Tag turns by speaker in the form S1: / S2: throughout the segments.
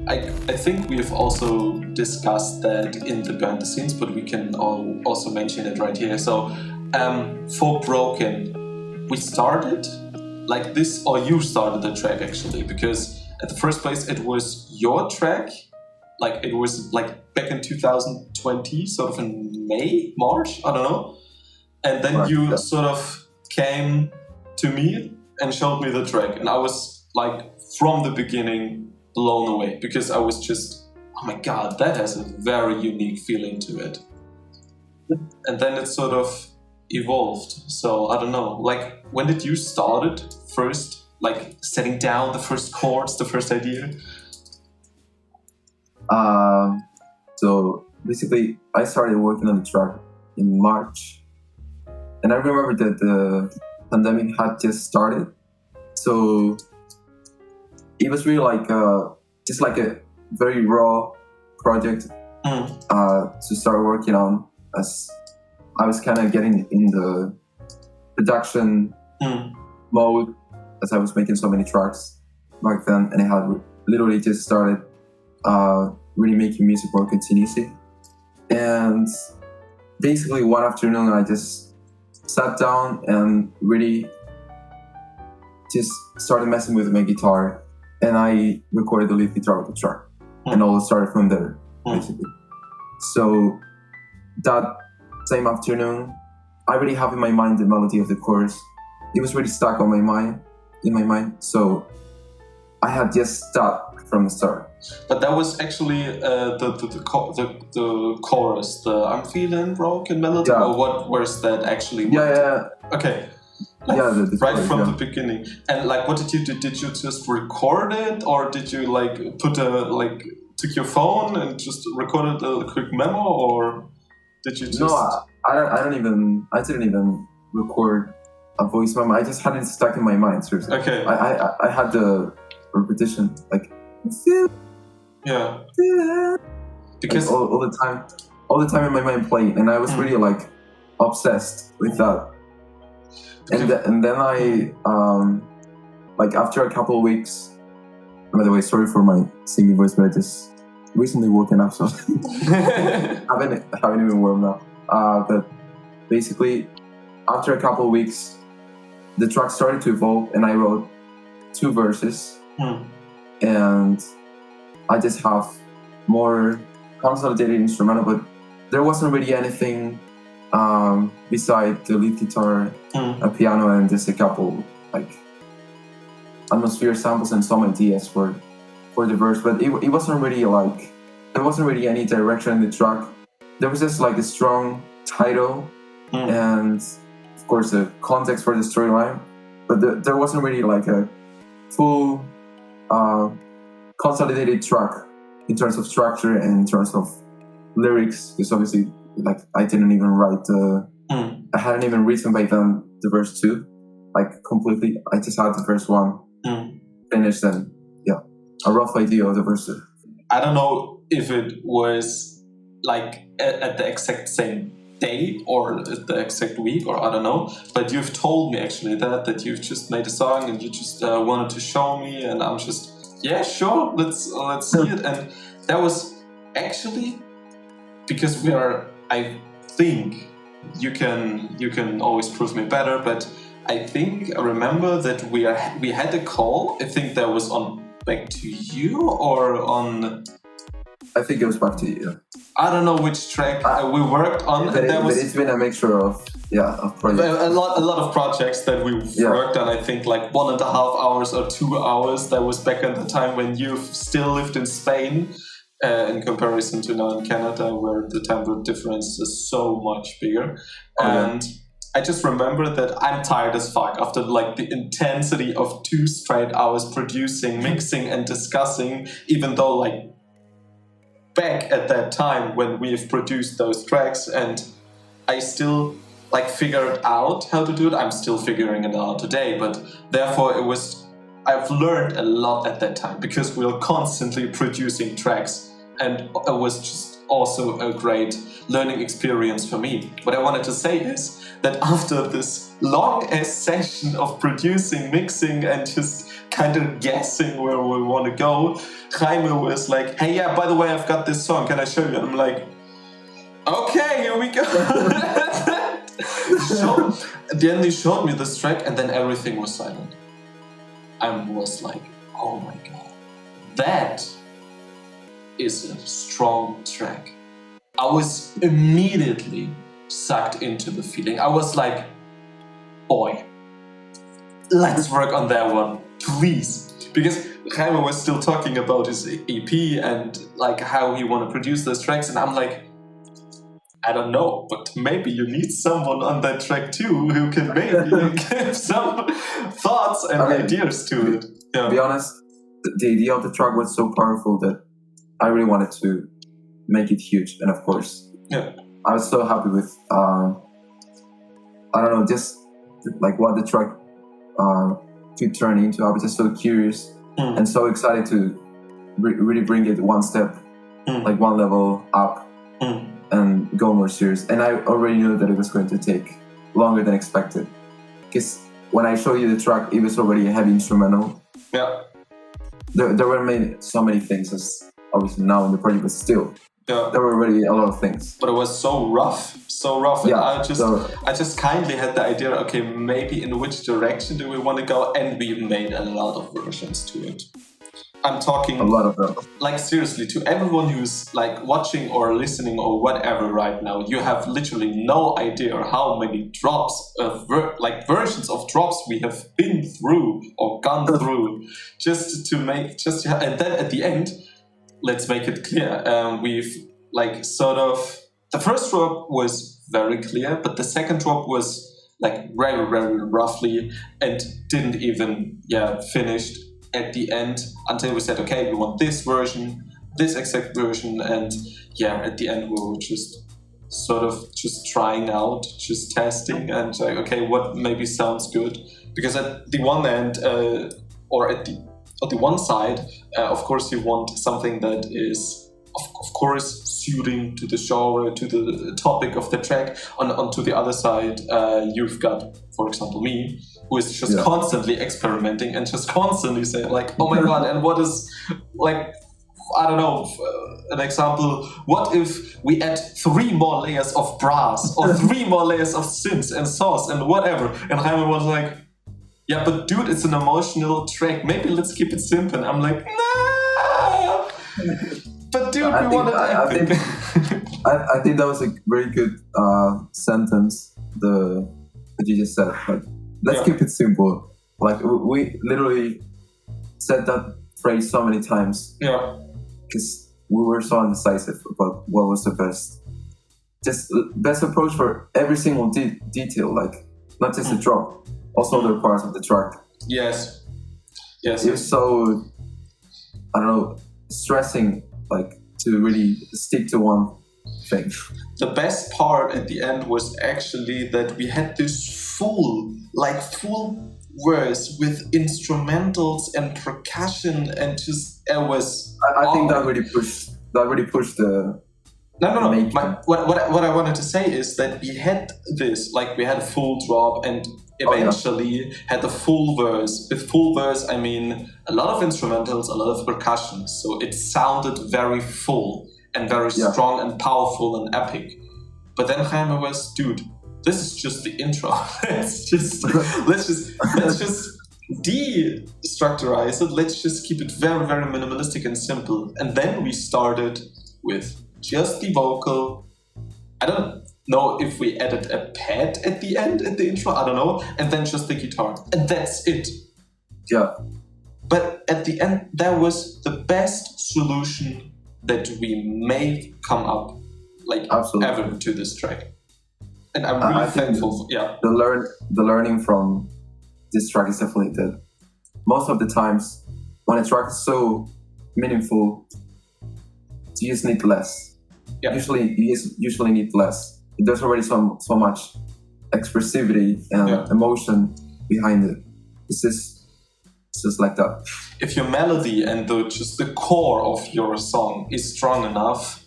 S1: I think we've also discussed that in the behind the scenes, but we can also mention it right here. So for Broken, we started like this, or you started the track actually, because at the first place it was your track, like it was like back in 2020, sort of in March, I don't know. And then you sort of came to me and showed me the track, and I was like from the beginning blown away, because I was just, oh my god, that has a very unique feeling to it. And then it sort of evolved. So I don't know, like when did you start it first, like setting down the first chords, the first idea?
S2: So basically I started working on the track in March, and I remember that the pandemic had just started, so it was really like just like a very raw project to start working on, as I was kind of getting in the production mode, as I was making so many tracks back then, and I had literally just started really making music more continuously. And basically one afternoon I just sat down and really just started messing with my guitar, and I recorded the lead guitar of the track, and all started from there, basically. So that same afternoon, I already have in my mind the melody of the chorus. It was really stuck in my mind. So I had just started from the start.
S1: But that was actually the chorus, the I'm feeling broken melody, or what was that actually?
S2: Yeah.
S1: Okay.
S2: Like, the
S1: right
S2: chorus,
S1: from the beginning. And like, what did you do? Did you just record it, or did you like took your phone and just recorded a quick memo, or did you just?
S2: No, I didn't even record a voice memo. I just had it stuck in my mind. Seriously.
S1: Okay.
S2: I had the repetition, like.
S1: Yeah.
S2: Because like all the time in my mind playing, and I was really like obsessed with that. And then I like after a couple of weeks. By the way, sorry for my singing voice, but I just recently woken up, so haven't even warmed up. But basically, after a couple of weeks, the track started to evolve, and I wrote 2 verses. And I just have more consolidated instrumental, but there wasn't really anything beside the lead guitar, a piano, and just a couple like atmosphere samples and some ideas for the verse. But it wasn't really like, there wasn't really any direction in the track. There was just like a strong title and of course the context for the storyline, but there wasn't really like a full consolidated track in terms of structure and in terms of lyrics, because obviously like I didn't even write I hadn't even written by then the verse 2 like completely. I just had the verse 1 finished, and a rough idea of the verse 2.
S1: I don't know if it was like at the exact same day or the exact week, or I don't know, but you've told me actually that you've just made a song and you just wanted to show me, and I'm just sure, let's see it. And that was actually because I think you can always prove me better, but I think I remember that we had a call. I think that was on back to you or on.
S2: I think it was back to you.
S1: I don't know which track we worked on.
S2: But it's been a mixture of projects.
S1: A lot of projects that we worked on. I think like 1.5 hours or 2 hours. That was back at the time when you still lived in Spain, in comparison to now in Canada, where the time difference is so much bigger. And I just remember that I'm tired as fuck after like the intensity of 2 straight hours producing, mixing, and discussing. Even though like back at that time when we've produced those tracks, and I still like figured out how to do it. I'm still figuring it out today, but therefore I've learned a lot at that time because we were constantly producing tracks, and it was just also a great learning experience for me. What I wanted to say is that after this long-ass session of producing, mixing, and just kind of guessing where we want to go, Jaime was like, hey, yeah, by the way, I've got this song, can I show you? And I'm like, okay, here we go. Then they showed me this track, and then everything was silent. I was like, oh my god, that is a strong track. I was immediately sucked into the feeling. I was like, boy, let's work on that one, please. Because Jaime was still talking about his EP and like how he want to produce those tracks, and I'm like, I don't know, but maybe you need someone on that track too who can maybe give some thoughts and ideas to it. Yeah.
S2: To be honest, the idea of the track was so powerful that I really wanted to make it huge. And of course, I was so happy with, I don't know, just like what the track could turn into. I was just so curious and so excited to really bring it one step, like one level up and go more serious. And I already knew that it was going to take longer than expected. Because when I showed you the track, it was already a heavy instrumental.
S1: Yeah.
S2: There were so many things as obviously now in the project, but still, there were already a lot of things.
S1: But it was so rough.
S2: Yeah,
S1: and I just kindly had the idea, okay, maybe in which direction do we want to go? And we made a lot of versions to it. I'm talking
S2: a lot of them.
S1: Like seriously, to everyone who's like watching or listening or whatever right now, you have literally no idea how many drops of versions of drops we have been through or gone through and then at the end, let's make it clear. We've like sort of, the first drop was very clear, but the second drop was like very, very roughly and didn't even finished at the end until we said, okay, we want this version, this exact version, and at the end we were just sort of just trying out, just testing and like, okay, what maybe sounds good? Because at the one end, or at the one side, of course you want something that is of course suiting to the genre, to the topic of the track. Onto the other side, you've got, for example, me, who is just constantly experimenting and just constantly saying like, oh my god, and what is, like, I don't know, an example, what if we add 3 more layers of brass or 3 more layers of synths and saws and whatever? And Jaime was like, yeah, but dude, it's an emotional track, maybe let's keep it simple. And I'm like, no! But dude, we wanted everything.
S2: I think that was a very good sentence that you just said. Like, let's keep it simple. Like, we literally said that phrase so many times. Yeah. Because we were so indecisive about what was the best approach for every single detail. Like, not just the drop, also other parts of the track.
S1: Yes.
S2: It was so, I don't know, stressing, like, to really stick to one thing.
S1: The best part at the end was actually that we had this full verse with instrumentals and percussion and just it was.
S2: I think that really pushed the.
S1: No. What I wanted to say is that we had this, like, we had a full drop and eventually had a full verse. With full verse, I mean a lot of instrumentals, a lot of percussion. So it sounded very full and very strong and powerful and epic. But then Jaime was, dude, this is just the intro. let's just destructurize it. Let's just keep it very, very minimalistic and simple. And then we started with just the vocal. I don't know if we added a pad at the end, at the intro, I don't know. And then just the guitar. And that's it.
S2: Yeah.
S1: But at the end, that was the best solution that we may come up, like, ever to this track. And I'm really thankful.
S2: The learning from this track is definitely that most of the times when a track is so meaningful, you just need less. Yeah. You usually need less. There's already so much expressivity and emotion behind it. It's just like that.
S1: If your melody and just the core of your song is strong enough,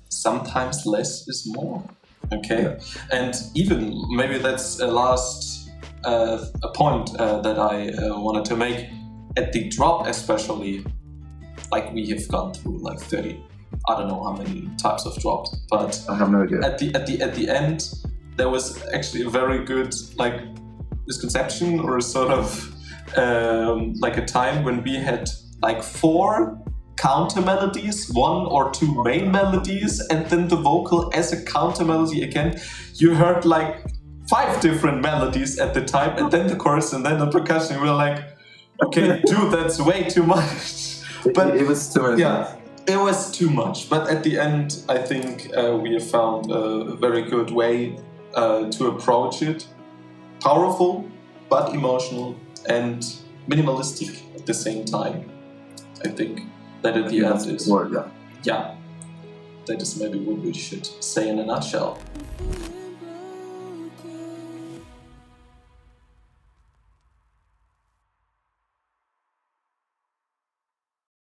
S1: sometimes less is more. Okay, and even maybe that's a last a point that I wanted to make. at the drop especially, like we have gone through like 30, I don't know how many types of drops, but
S2: I have no idea.
S1: at the end there was actually a very good like misconception, or a sort of like a time when we had like 4 counter melodies, 1 or 2 main melodies, and then the vocal as a counter melody again. You heard like 5 different melodies at the time, and then the chorus, and then the percussion. We were like, okay, dude, that's way too much. But
S2: it was too much.
S1: Yeah, it was too much. But at the end, I think we have found a very good way to approach it. Powerful, but emotional, and minimalistic at the same time. I think that at the end is...
S2: Word, yeah.
S1: Yeah, that is maybe what we should say in a nutshell.